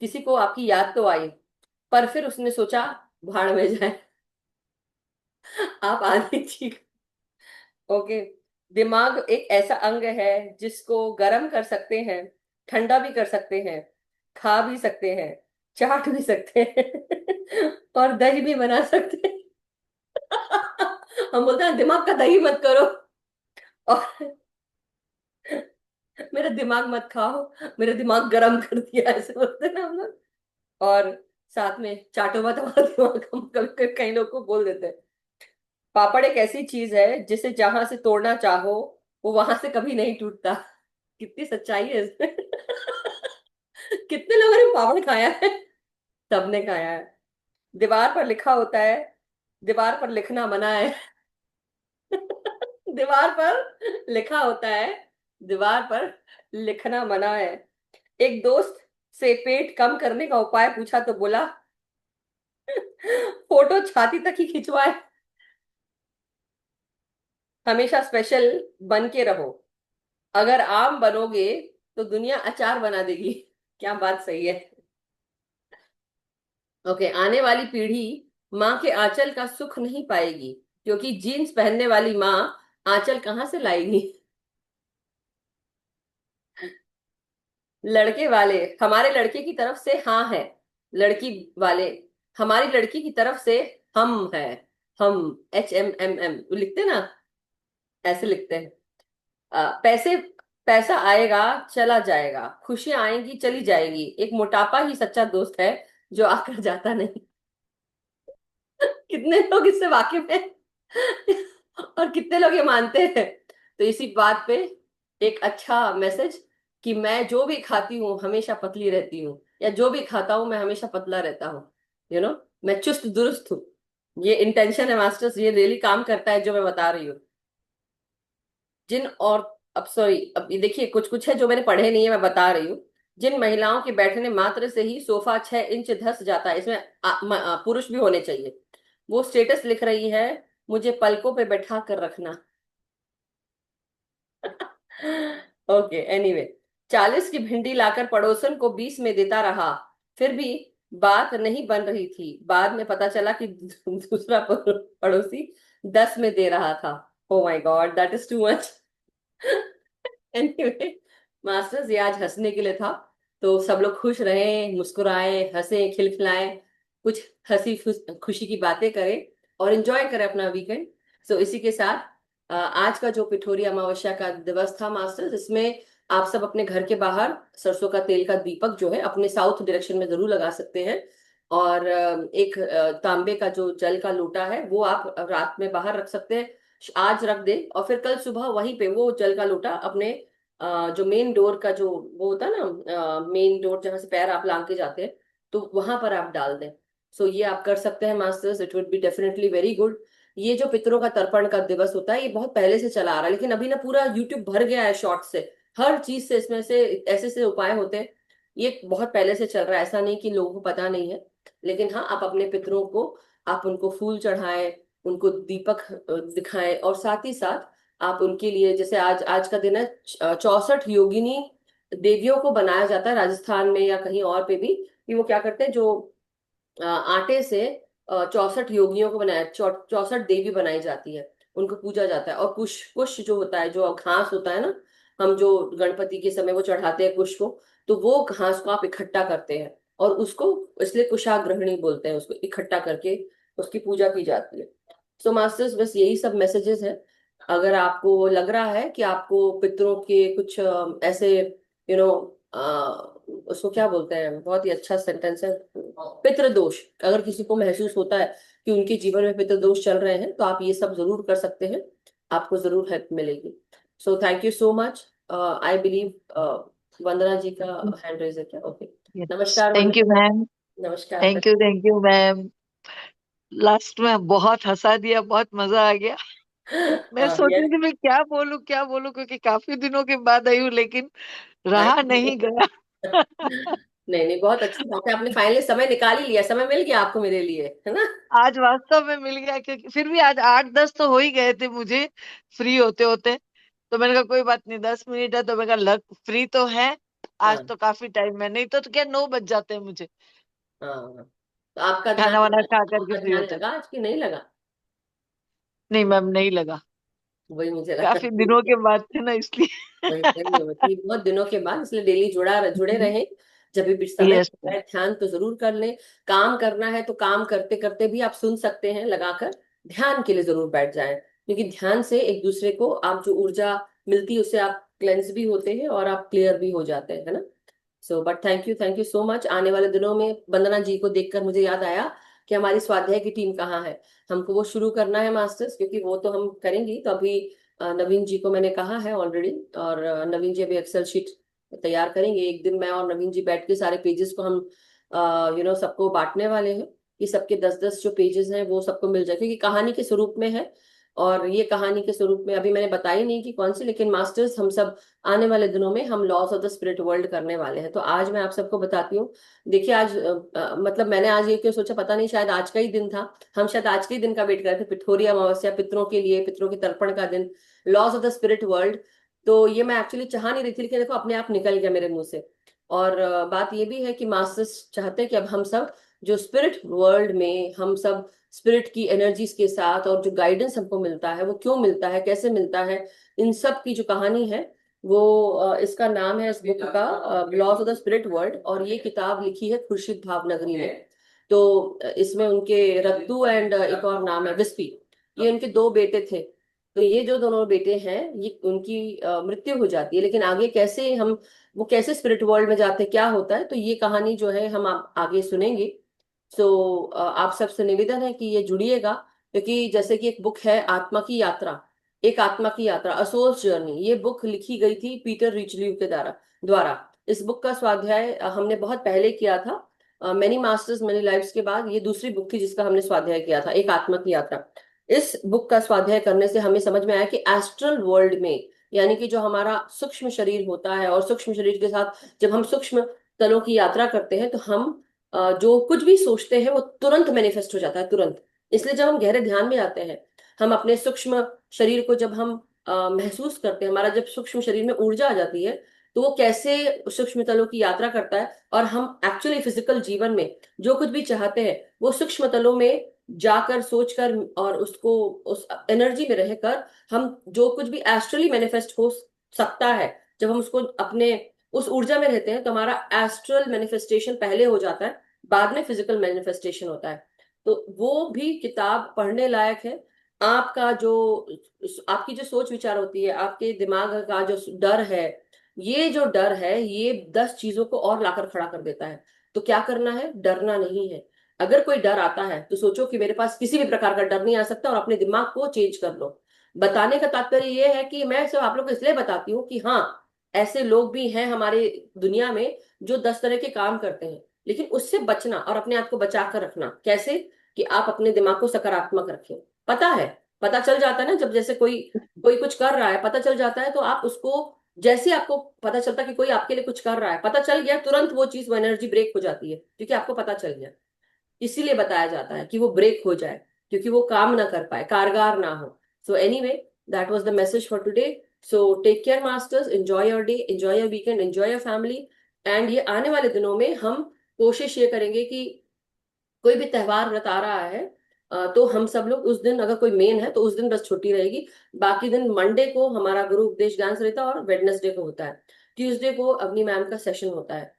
किसी को आपकी याद तो आई, पर फिर उसने सोचा भाड़ में जाए। आप आधी छींक। ओके, दिमाग एक ऐसा अंग है जिसको गर्म कर सकते हैं, ठंडा भी कर सकते हैं, खा भी सकते हैं, चाट भी सकते हैं और दही भी बना सकते हैं। हम बोलते हैं दिमाग का दही मत करो, और मेरा दिमाग मत खाओ, मेरा दिमाग गरम कर दिया, ऐसे बोलते हैं ना हम लोग। और साथ में चाटो मत हमारा दिमाग, हम कभी कभी कई लोग को बोल देते हैं। पापड़ एक ऐसी चीज है जिसे जहां से तोड़ना चाहो वो वहां से कभी नहीं टूटता। कितनी सच्चाई है इसमें। कितने लोगों ने पापड़ खाया है? सबने खाया है। दीवार पर लिखा होता है दीवार पर लिखना मना है। दीवार पर लिखा होता है दीवार पर लिखना मना है। एक दोस्त से पेट कम करने का उपाय पूछा तो बोला फोटो छाती तक ही खिंचवाए। हमेशा स्पेशल बन के रहो, अगर आम बनोगे तो दुनिया अचार बना देगी। क्या बात सही है। ओके, आने वाली पीढ़ी माँ के आंचल का सुख नहीं पाएगी, क्योंकि जीन्स पहनने वाली माँ आंचल कहाँ से लाएगी। लड़के वाले हमारे लड़के की तरफ से हाँ है, लड़की वाले हमारी लड़की की तरफ से हम है। हम HMMM लिखते ना, ऐसे लिखते हैं। पैसे पैसा आएगा चला जाएगा, खुशियां आएंगी चली जाएगी, एक मोटापा ही सच्चा दोस्त है जो आकर जाता नहीं। कितने लोग इससे वाकिफ हैं और कितने लोग ये मानते हैं। तो इसी बात पे एक अच्छा मैसेज कि मैं जो भी खाती हूँ हमेशा पतली रहती हूँ, या जो भी खाता हूँ मैं हमेशा पतला रहता हूँ। मैं चुस्त दुरुस्त हूँ। ये इंटेंशन है मास्टर्स, ये रियली काम करता है जो मैं बता रही हूँ। जिन और अब सॉरी, अब ये देखिए कुछ कुछ है जो मैंने पढ़े नहीं है, मैं बता रही हूँ। जिन महिलाओं के बैठने मात्र से ही सोफा 6 इंच धस जाता है, इसमें पुरुष भी होने चाहिए, वो स्टेटस लिख रही है मुझे पलकों पे बैठा कर रखना। ओके, एनीवे, 40 की भिंडी लाकर पड़ोसन को 20 में देता रहा, फिर भी बात नहीं बन रही थी। बाद में पता चला कि दूसरा पड़ोसी 10 में दे रहा था। Oh my God, that is too much. Anyway, masters ये आज हंसने के लिए था, तो सब लोग खुश रहे, मुस्कुराए, हंसे, खिलखिलाए, कुछ हंसी खुशी की बातें करें और एंजॉय करें अपना वीकेंड। सो इसी के साथ आज का जो पिठोरी अमावस्या का दिवस था मास्टर्स, इसमें आप सब अपने घर के बाहर सरसों का तेल का दीपक जो है अपने साउथ डायरेक्शन में जरूर लगा सकते हैं। और एक तांबे का जो जल का लोटा है वो आप रात में बाहर रख सकते हैं, आज रख दे और फिर कल सुबह वहीं पे वो जल का लोटा अपने जो मेन डोर का जो वो होता है ना, मेन डोर जहां से पैर आप लांग के जाते हैं, तो वहां पर आप डाल दें। सो ये आप कर सकते हैं masters, it would be definitely very good. ये जो पितरों का तर्पण का दिवस होता है ये बहुत पहले से चला आ रहा है, लेकिन अभी ना पूरा यूट्यूब भर गया है शॉर्ट से, हर चीज से इसमें से ऐसे ऐसे उपाय होते हैं। ये बहुत पहले से चल रहा है, ऐसा नहीं कि लोगों को पता नहीं है। लेकिन हाँ, आप अपने पितरों को, आप उनको फूल चढ़ाएं, उनको दीपक दिखाएं, और साथ ही साथ आप उनके लिए, जैसे आज आज का दिन है 64 योगिनी देवियों को बनाया जाता है राजस्थान में या कहीं और पे भी, कि वो क्या करते हैं, जो आटे से 64 योगियों को बनाया, 64 देवी बनाई जाती है, उनको पूजा जाता है। और कुश कुश जो होता है, जो घास होता है ना, हम जो गणपति के समय वो चढ़ाते हैं कुश को, तो वो घास को आप इकट्ठा करते हैं और उसको, इसलिए कुशाग्रहणी बोलते हैं उसको, इकट्ठा करके उसकी पूजा की जाती है। सो मास्टर्स, बस यही सब मैसेजेस है। अगर आपको लग रहा है कि आपको पितरों के कुछ ऐसे नो उसको क्या बोलते हैं, बहुत ही अच्छा सेंटेंस है, पितृ दोष, अगर किसी को महसूस होता है कि उनके जीवन में पितृ दोष चल रहे हैं, तो आप ये सब जरूर कर सकते हैं, आपको जरूर हेल्प मिलेगी। So thank you so much. I believe Vandana ji का हैंड रेज है क्या? ओके, नमस्कार थैंक यू वंदना। मैम। नमस्कार। Thank you ma'am. लास्ट में बहुत हंसा दिया, बहुत मजा आ गया। मैं सोच ये रही थी मैं क्या बोलूं, क्योंकि काफी दिनों के बाद आई हूँ, लेकिन रहा नहीं गया। नहीं नहीं, बहुत अच्छी बात है, आपने फाइनली समय निकाल ही लिया, समय मिल गया आपको मेरे लिए, है ना? आज वास्तव में मिल गया, क्योंकि फिर भी आज 8-10 तो हो ही गए थे मुझे फ्री होते होते। तो मैंने कहा कोई बात नहीं, 10 मिनट है तो मैंने कहा लग फ्री तो है आज, हाँ तो काफी टाइम है, नहीं तो क्या 9 बज जाते हैं मुझे हाँ। तो आपका ध्यान, खाना वाना खा करके आपका फ्री ध्यान होते होते। लगा आज की नहीं लगा? नहीं मैम, नहीं लगा। वही मुझे लगा। काफी दिनों के बाद थे ना, इसलिए। वही बहुत दिनों के बाद, इसलिए डेली जुड़े रहे, जब भी समय यस। मिलता है ध्यान तो जरूर कर लें। काम करना है तो काम करते करते भी आप सुन सकते हैं लगाकर, ध्यान के लिए जरूर बैठ जाएं, क्योंकि ध्यान से एक दूसरे को आप जो ऊर्जा मिलती है उससे आप क्लेंस भी होते हैं और आप क्लियर भी हो जाते हैं, है ना? So but thank you so much. आने वाले दिनों में वंदना जी को देखकर मुझे याद आया कि हमारी स्वाध्याय की टीम कहाँ है, हमको वो शुरू करना है मास्टर्स, क्योंकि वो तो हम करेंगे। तो अभी नवीन जी को मैंने कहा है ऑलरेडी, और नवीन जी अभी एक्सेल शीट तैयार करेंगे। एक दिन मैं और नवीन जी बैठ के सारे पेजेस को हम सबको बांटने वाले हैं, कि सबके 10-10 जो पेजेस हैं वो सबको मिल जाए, क्योंकि कहानी के स्वरूप में है। और ये कहानी के स्वरूप में अभी मैंने बताई नहीं कि कौन सी, लेकिन मास्टर्स हम सब आने वाले दिनों में हम loss of the spirit world करने वाले हैं। तो आज मैं आप सबको बताती हूँ। देखिए आज मतलब मैंने आज ये क्यों सोचा पता नहीं, शायद आज का ही दिन था, हम शायद आज के ही दिन का वेट कर रहे थे, पिठोरी अमावस्या, पितरों के लिए, पितरों के तर्पण का दिन, loss of the spirit world. तो ये मैं एक्चुअली चाह नहीं रही थी, लेकिन देखो अपने आप निकल गया मेरे मुंह से। और बात ये भी है कि मास्टर्स चाहते हैं कि अब हम सब जो स्पिरिट वर्ल्ड में, हम सब स्पिरिट की एनर्जीज के साथ, और जो गाइडेंस हमको मिलता है वो क्यों मिलता है, कैसे मिलता है, इन सब की जो कहानी है वो इसका नाम है इस बुक का loss of the spirit world. और ये किताब लिखी है खुर्शीद भावनगरी ने। तो इसमें उनके रद्दू एंड एक और नाम है विस्पी, ये उनके दो बेटे थे। तो ये जो दोनों बेटे हैं, ये उनकी मृत्यु हो जाती है, लेकिन आगे कैसे हम, वो कैसे स्पिरिट वर्ल्ड में जाते हैं, क्या होता है, तो ये कहानी जो है हम आगे सुनेंगे। सो आप सबसे निवेदन है कि ये जुड़िएगा, क्योंकि जैसे कि एक बुक है आत्मा की यात्रा, एक आत्मा की यात्रा, अ सोल्स जर्नी, ये बुक लिखी गई थी पीटर रिचलीव के द्वारा द्वारा इस बुक का स्वाध्याय हमने बहुत पहले किया था, मैनी मास्टर्स मैनी लाइव्स के बाद ये दूसरी बुक थी जिसका हमने स्वाध्याय किया था, एक आत्मा की यात्रा। इस बुक का स्वाध्याय करने से हमें समझ में आया कि एस्ट्रल वर्ल्ड में, यानी कि जो हमारा सूक्ष्म शरीर होता है, और सूक्ष्म शरीर के साथ जब हम सूक्ष्म तलों की यात्रा करते हैं, तो हम जो कुछ भी सोचते हैं वो तुरंत मैनिफेस्ट हो जाता है, तुरंत। इसलिए जब हम गहरे ध्यान में आते हैं, हम अपने सूक्ष्म शरीर को जब हम महसूस करते हैं, हमारा जब सूक्ष्म शरीर में ऊर्जा आ जाती है, तो वो कैसे सूक्ष्म तलों की यात्रा करता है, और हम एक्चुअली फिजिकल जीवन में जो कुछ भी चाहते हैं वो सूक्ष्म तलों में जाकर, सोचकर, और उसको उस एनर्जी में रहकर हम जो कुछ भी एस्ट्रली मैनिफेस्ट हो सकता है, जब हम उसको अपने उस ऊर्जा में रहते हैं तो हमारा एस्ट्रल मैनिफेस्टेशन पहले हो जाता है, बाद में फिजिकल मैनिफेस्टेशन होता है। तो वो भी किताब पढ़ने लायक है। आपका जो आपकी जो सोच विचार होती है, आपके दिमाग का जो डर है, ये जो डर है ये 10 चीजों को और लाकर खड़ा कर देता है। तो क्या करना है? डरना नहीं है। अगर कोई डर आता है तो सोचो कि मेरे पास किसी भी प्रकार का डर नहीं आ सकता, और अपने दिमाग को चेंज कर लो। बताने का तात्पर्य ये है कि मैं सिर्फ आप लोग को इसलिए बताती हूँ कि हाँ, ऐसे लोग भी हैं हमारे दुनिया में जो 10 तरह के काम करते हैं। लेकिन उससे बचना और अपने आप को बचा कर रखना कैसे? कि आप अपने दिमाग को सकारात्मक रखें। पता है, पता चल जाता है ना, जब जैसे कोई कोई कुछ कर रहा है, पता चल जाता है, तो आप उसको, जैसे आपको पता चलता है कि कोई आपके लिए कुछ कर रहा है, पता चल गया, तुरंत वो चीज, वो एनर्जी ब्रेक हो जाती है, क्योंकि आपको पता चल गया। इसीलिए बताया जाता है कि वो ब्रेक हो जाए, क्योंकि वो काम ना कर पाए, कारगर ना हो। So anyway, that was the message for today. So take care masters, enjoy your day, enjoy your weekend, enjoy your family. And ये आने वाले दिनों में हम कोशिश ये करेंगे कि कोई भी त्योहार व्रत आ रहा है, तो हम सब लोग उस दिन, अगर कोई मेन है तो उस दिन बस छुट्टी रहेगी। बाकी दिन मंडे को हमारा गुरु उपदेश ज्ञान से रहता है, और वेडनेसडे को होता है। ट्यूसडे को अग्नि मैम का सेशन होता है।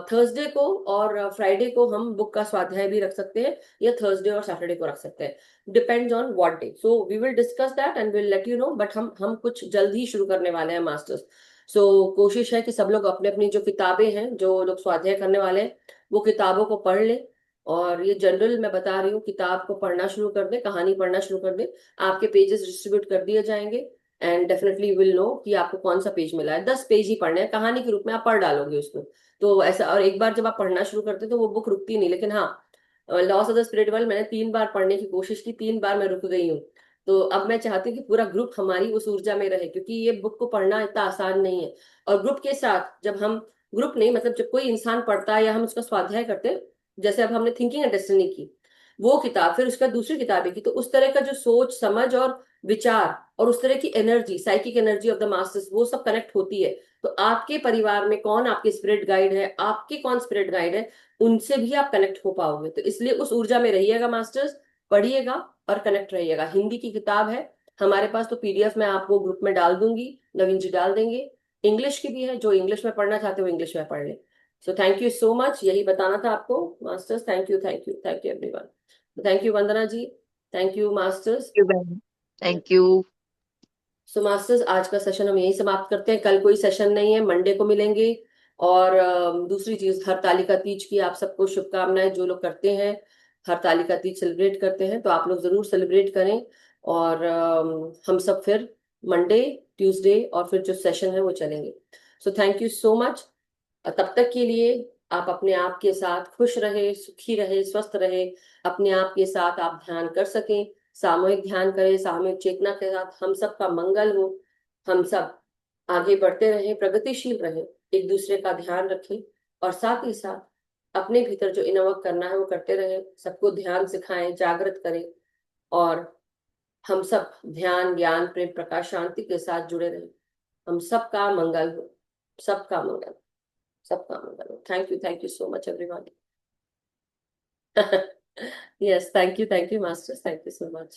थर्सडे को और फ्राइडे को हम बुक का स्वाध्याय भी रख सकते हैं, या थर्सडे और सैटरडे को रख सकते हैं, depends on what day. So we will discuss that and will let you know. But हम कुछ जल्द ही शुरू करने वाले हैं मास्टर्स। सो कोशिश है कि सब लोग अपने अपनी जो किताबें हैं, जो लोग स्वाध्याय करने वाले हैं, वो किताबों को पढ़ लें। और ये जनरल मैं बता रही हूँ, किताब को पढ़ना शुरू कर दे, कहानी पढ़ना शुरू कर दे। आपके पेजेस डिस्ट्रीब्यूट कर दिए जाएंगे, एंड डेफिनेटली विल नो कि आपको कौन सा पेज मिला है। 10 पेज ही पढ़ने हैं, कहानी के रूप में आप पढ़ डालोगे उसको। तो ऐसा, और एक बार जब आप पढ़ना शुरू करते तो वो बुक रुकती नहीं। लेकिन हाँ, loss of the spirit world मैंने 3 बार पढ़ने की कोशिश की, 3 बार मैं रुक गई हूँ। तो अब मैं चाहती हूँ कि पूरा ग्रुप हमारी उस ऊर्जा में रहे, क्योंकि ये बुक को पढ़ना इतना आसान नहीं है। और ग्रुप के साथ जब हम, ग्रुप नहीं मतलब जब कोई इंसान पढ़ता है या हम उसका स्वाध्याय करते हैं, जैसे अब हमने थिंकिंग एंड डेस्टिनी की वो किताब, फिर उसका दूसरी किताबें की, तो उस तरह का जो सोच समझ और विचार और उस तरह की energy, psychic energy of the masters, वो सब कनेक्ट होती है। तो आपके परिवार में कौन आपके स्पिरिट गाइड है, आपके कौन स्पिरिट गाइड है, उनसे भी आप कनेक्ट हो पाओगे। तो इसलिए उस ऊर्जा में रहिएगा मास्टर्स, पढ़िएगा और कनेक्ट रहिएगा। हिंदी की किताब है हमारे पास, तो पीडीएफ मैं आपको ग्रुप में डाल दूंगी, नवीन जी डाल देंगे। इंग्लिश की भी है, जो इंग्लिश में पढ़ना चाहते हो इंग्लिश में पढ़ ले। So thank you so much, यही बताना था आपको masters. Thank you, thank you, thank you everyone. Thank you Vandana ji, thank you masters. You बहन, थैंक यू। सो मास्टर्स, आज का सेशन हम यही समाप्त करते हैं। कल कोई सेशन नहीं है, मंडे को मिलेंगे। और दूसरी चीज, हरतालिका तीज की आप सबको शुभकामनाएं। जो लोग करते हैं हरतालिका तीज, सेलिब्रेट करते हैं, तो आप लोग जरूर सेलिब्रेट करें। और हम सब फिर मंडे, ट्यूसडे और फिर जो सेशन है वो चलेंगे। सो थैंक यू सो मच। तब तक के लिए आप अपने आप के साथ खुश रहे, सुखी रहे, स्वस्थ रहे। अपने आप के साथ आप ध्यान कर सकें, सामूहिक ध्यान करें, सामूहिक चेतना के साथ हम सब का मंगल हो। हम सब आगे बढ़ते रहें, प्रगतिशील रहें, एक दूसरे का ध्यान रखें, और साथ ही साथ अपने भीतर जो इनर वर्क करना है वो करते रहें। सबको ध्यान सिखाएं, जागृत करें, और हम सब ध्यान, ज्ञान, प्रेम, प्रकाश, शांति के साथ जुड़े रहें। हम सबका मंगल हो, सबका मंगल, सबका मंगल हो। Thank you so much everyone. Yes, thank you, masters, thank you so much.